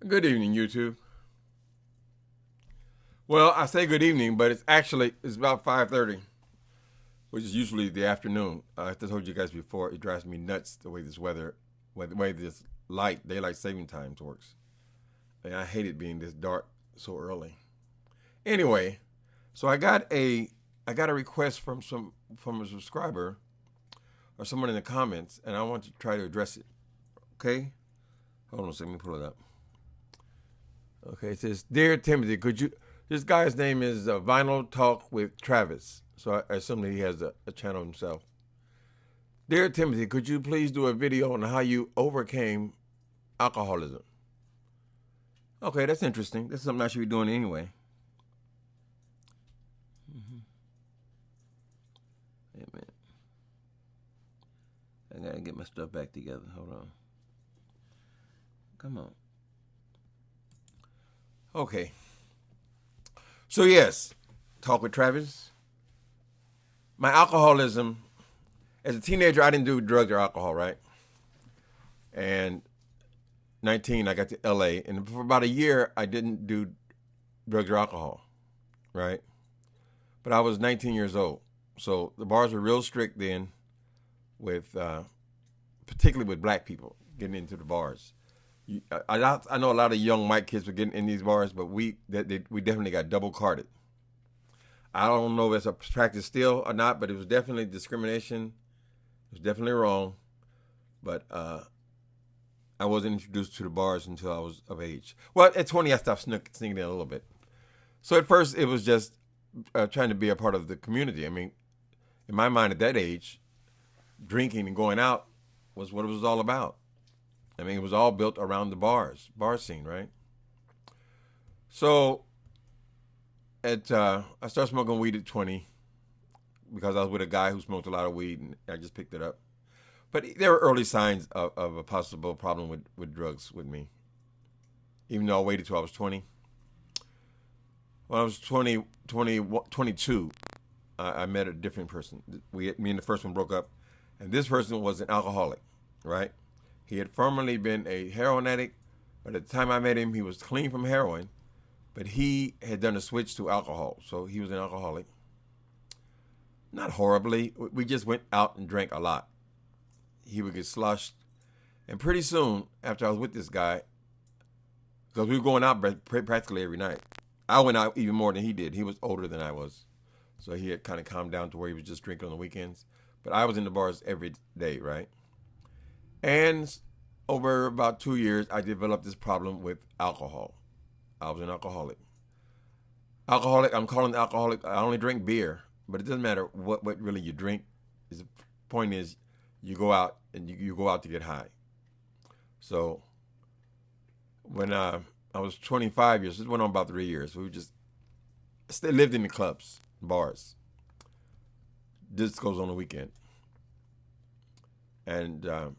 Good evening, YouTube. Well, I say good evening, but it's about 5:30, which is usually the afternoon. I told you guys before, it drives me nuts the way the way this daylight saving times works. And I hate it being this dark so early. Anyway, so I got a request from a subscriber or someone in the comments, and I want to try to address it. Okay, hold on a second, let me pull it up. Okay, it says, "Dear Timothy, could you?" This guy's name is Vinyl Talk with Travis, so I assume that he has a channel himself. "Dear Timothy, could you please do a video on how you overcame alcoholism?" Okay, that's interesting. That's something I should be doing anyway. Hey, man. I gotta get my stuff back together. Hold on. Come on. Okay. So yes, talk with Travis. My alcoholism, as a teenager, I didn't do drugs or alcohol, right? And 19, I got to LA, and for about a year, I didn't do drugs or alcohol, right? But I was 19 years old, so the bars were real strict then, with particularly with black people getting into the bars. I know a lot of young white kids were getting in these bars, but we definitely got double carded. I don't know if it's a practice still or not, but it was definitely discrimination. It was definitely wrong. But I wasn't introduced to the bars until I was of age. Well, at 20, I stopped sneaking in a little bit. So at first, it was just trying to be a part of the community. I mean, in my mind at that age, drinking and going out was what it was all about. I mean, it was all built around the bar scene, right? So I started smoking weed at 20 because I was with a guy who smoked a lot of weed, and I just picked it up. But there were early signs of a possible problem with drugs with me, even though I waited till I was 20. When I was 22, I met a different person. Me and the first one broke up, and this person was an alcoholic, right? He had formerly been a heroin addict, but at the time I met him, he was clean from heroin, but he had done a switch to alcohol, so he was an alcoholic. Not horribly. We just went out and drank a lot. He would get sloshed, and pretty soon, after I was with this guy, because we were going out practically every night, I went out even more than he did. He was older than I was, so he had kind of calmed down to where he was just drinking on the weekends, but I was in the bars every day, right? And over about 2 years, I developed this problem with alcohol. I was an alcoholic. I'm calling it alcoholic. I only drink beer, but it doesn't matter what really you drink. The point is, you go out and you go out to get high. So when I was 25 years, this went on about 3 years. We just still lived in the clubs, bars, discos on the weekend, and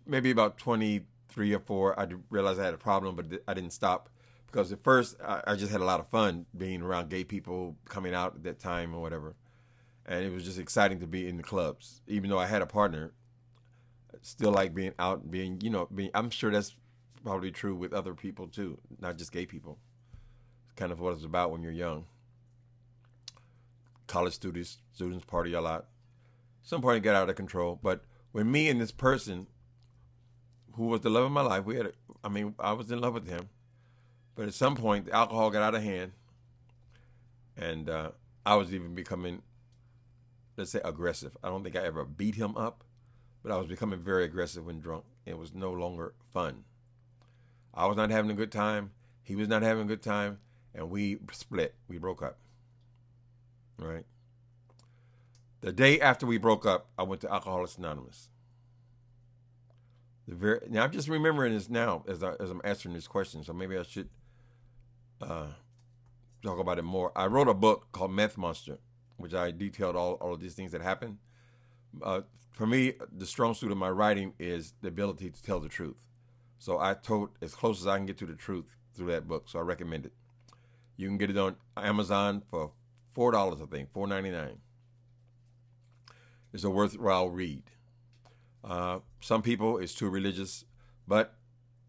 maybe about 23 or 4, I realized I had a problem, but I didn't stop because at first I just had a lot of fun being around gay people coming out at that time or whatever. And it was just exciting to be in the clubs. Even though I had a partner, still like being out and I'm sure that's probably true with other people too, not just gay people. It's kind of what it's about when you're young. College students party a lot. Some party got out of control, but when me and this person who was the love of my life, I was in love with him. But at some point, the alcohol got out of hand. And I was even becoming, let's say, aggressive. I don't think I ever beat him up, but I was becoming very aggressive when drunk. It was no longer fun. I was not having a good time. He was not having a good time. And we split. We broke up. Right? The day after we broke up, I went to Alcoholics Anonymous. Now I'm just remembering this now as I'm answering this question, so maybe I should talk about it more. I wrote a book called Meth Monster, which I detailed all of these things that happened. For me, the strong suit of my writing is the ability to tell the truth. So I told as close as I can get to the truth through that book, so I recommend it. You can get it on Amazon for $4, I think, $4.99. It's a worthwhile read. Some people, it's too religious, but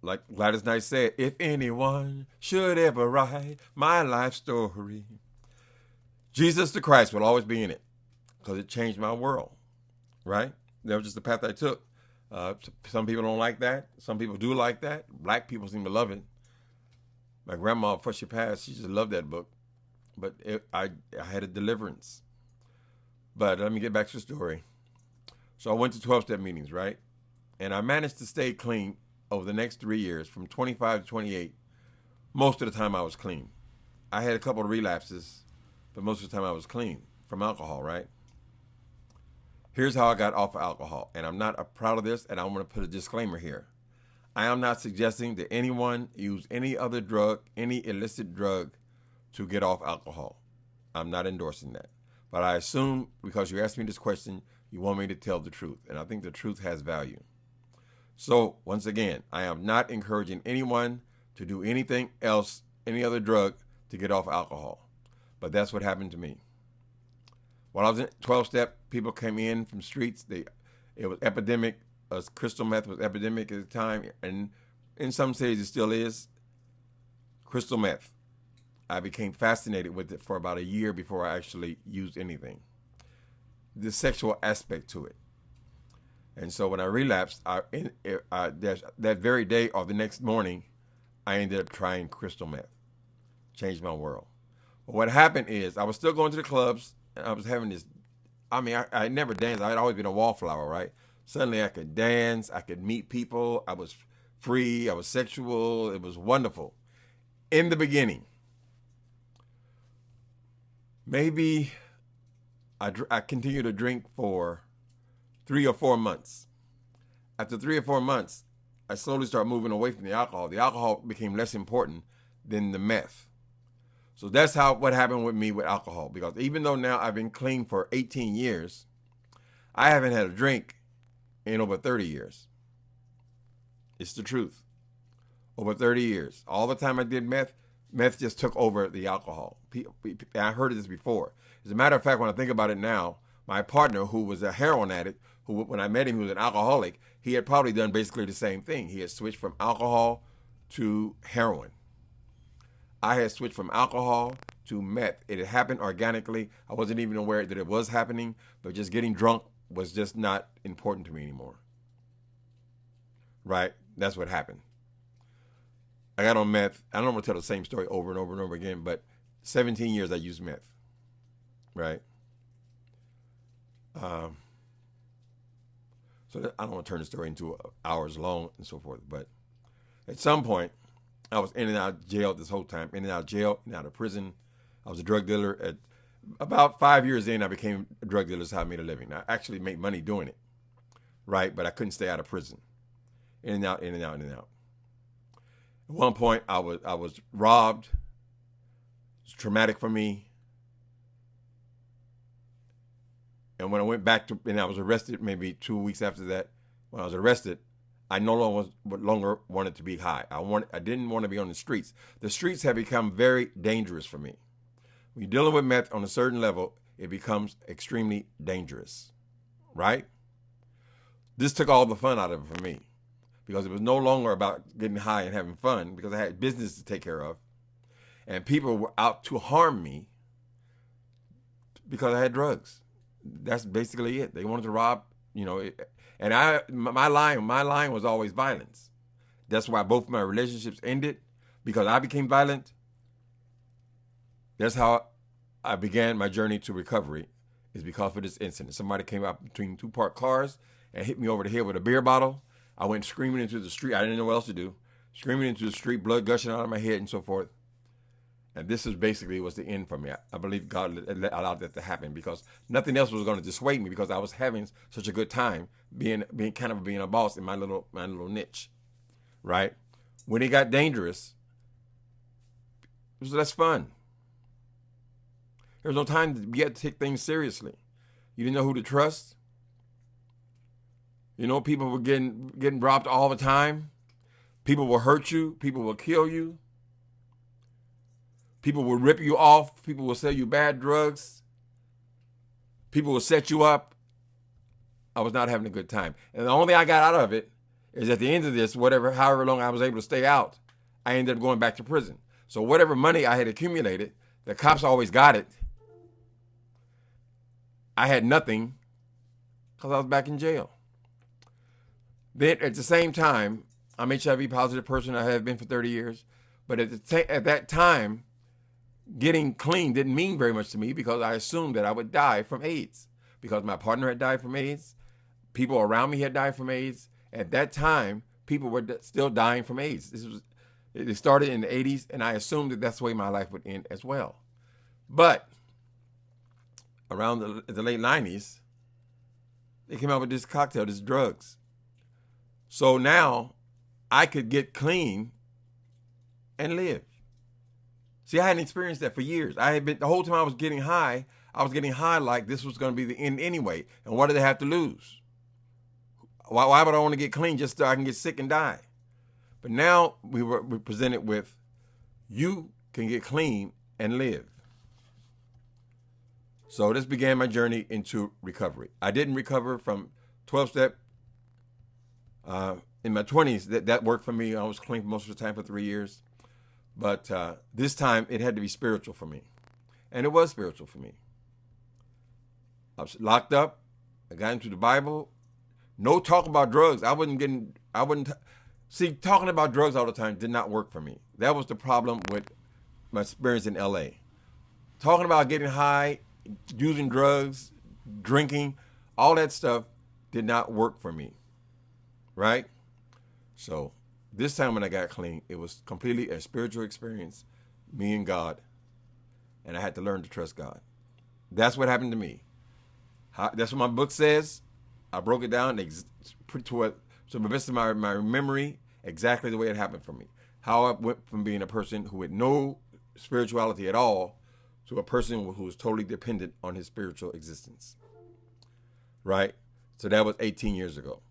Like Gladys Knight said, if anyone should ever write my life story, Jesus the Christ will always be in it because it changed my world, right? That was just the path I took. Some people don't like that. Some people do like that. Black people seem to love it. My grandma, before she passed, she just loved that book. But I had a deliverance. But let me get back to the story. So I went to 12-step meetings, right? And I managed to stay clean over the next 3 years, from 25 to 28. Most of the time I was clean. I had a couple of relapses, but most of the time I was clean from alcohol, right? Here's how I got off of alcohol. And I'm not proud of this, and I want to put a disclaimer here. I am not suggesting that anyone use any other drug, any illicit drug, to get off alcohol. I'm not endorsing that. But I assume, because you asked me this question, you want me to tell the truth. And I think the truth has value. So, once again, I am not encouraging anyone to do anything else, any other drug, to get off alcohol. But that's what happened to me. When I was in 12-step, people came in from streets. It was epidemic. Crystal meth was epidemic at the time. And in some cities, it still is. Crystal meth. I became fascinated with it for about a year before I actually used anything. The sexual aspect to it. And so when I relapsed, that very day or the next morning, I ended up trying crystal meth. Changed my world. But what happened is I was still going to the clubs, and I was having this, I never danced. I had always been a wallflower, right? Suddenly I could dance. I could meet people. I was free. I was sexual. It was wonderful. In the beginning. Maybe I continued to drink for 3 or 4 months. After 3 or 4 months, I slowly started moving away from the alcohol. The alcohol became less important than the meth. So that's what happened with me with alcohol. Because even though now I've been clean for 18 years, I haven't had a drink in over 30 years. It's the truth. Over 30 years. All the time I did meth just took over the alcohol. I heard this before. As a matter of fact, when I think about it now, my partner, who was a heroin addict, who when I met him, he was an alcoholic, he had probably done basically the same thing. He had switched from alcohol to heroin. I had switched from alcohol to meth. It had happened organically. I wasn't even aware that it was happening, but just getting drunk was just not important to me anymore. Right? That's what happened. I got on meth. I don't want to tell the same story over and over and over again, but 17 years I used meth. Right? So I don't want to turn the story into hours long and so forth, but at some point, I was in and out of jail this whole time, in and out of jail, in and out of prison. I was a drug dealer. At about 5 years in, I became a drug dealer. That's how I made a living. I actually made money doing it, right? But I couldn't stay out of prison. In and out, in and out, in and out. At one point, I was robbed. It was traumatic for me. And when I went back and I was arrested maybe 2 weeks after that, when I was arrested, I no longer wanted to be high. I didn't want to be on the streets. The streets have become very dangerous for me. When you're dealing with meth on a certain level, it becomes extremely dangerous, right? This took all the fun out of it for me because it was no longer about getting high and having fun because I had business to take care of. And people were out to harm me because I had drugs. That's basically it. They wanted to rob, and my line was always violence. That's why both my relationships ended, because I became violent. That's how I began my journey to recovery, is because of this incident. Somebody came out between two parked cars and hit me over the head with a beer bottle. I went screaming into the street. I didn't know what else to do. Screaming into the street, blood gushing out of my head and so forth. And this is basically was the end for me. I believe God allowed that to happen because nothing else was going to dissuade me because I was having such a good time being a boss in my little niche, right? When it got dangerous, it was less fun. There was no time to take things seriously. You didn't know who to trust. People were getting robbed all the time. People will hurt you. People will kill you. People will rip you off. People will sell you bad drugs. People will set you up. I was not having a good time. And the only thing I got out of it is at the end of this, however long I was able to stay out, I ended up going back to prison. So whatever money I had accumulated, the cops always got it. I had nothing because I was back in jail. Then at the same time, I'm HIV positive person. I have been for 30 years. But at that time, getting clean didn't mean very much to me because I assumed that I would die from AIDS. Because my partner had died from AIDS. People around me had died from AIDS. At that time, people were still dying from AIDS. It started in the 80s, and I assumed that that's the way my life would end as well. But around the late 90s, they came out with this cocktail, this drugs. So now I could get clean and live. See, I hadn't experienced that for years. The whole time I was getting high like this was going to be the end anyway. And what did I have to lose? Why would I want to get clean just so I can get sick and die? But now we're presented with, you can get clean and live. So this began my journey into recovery. I didn't recover from 12-step in my 20s. That worked for me. I was clean most of the time for 3 years. But this time it had to be spiritual for me. And it was spiritual for me. I was locked up. I got into the Bible. No talk about drugs. Talking about drugs all the time did not work for me. That was the problem with my experience in LA. Talking about getting high, using drugs, drinking, all that stuff did not work for me. Right? So this time when I got clean, it was completely a spiritual experience, me and God. And I had to learn to trust God. That's what happened to me. That's what my book says. I broke it down to the best of my memory, exactly the way it happened for me. How I went from being a person who had no spirituality at all to a person who was totally dependent on his spiritual existence. Right? So that was 18 years ago.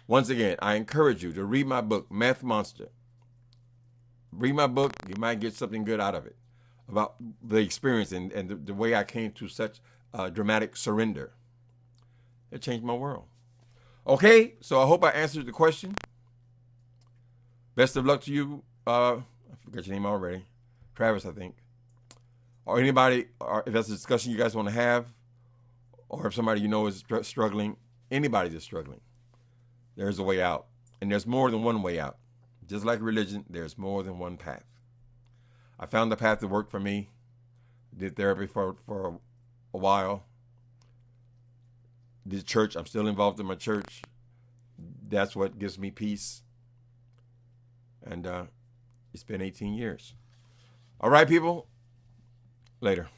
Once again, I encourage you to read my book, Meth Monster. Read my book. You might get something good out of it about the experience and the way I came to such dramatic surrender. It changed my world. Okay, so I hope I answered the question. Best of luck to you. I forgot your name already. Travis, I think. Or anybody, or if that's a discussion you guys want to have, or if somebody you know is struggling, anybody that's struggling, there's a way out. And there's more than one way out. Just like religion, there's more than one path. I found the path that worked for me. Did therapy for a while. Did church. I'm still involved in my church. That's what gives me peace. And it's been 18 years. All right, people. Later.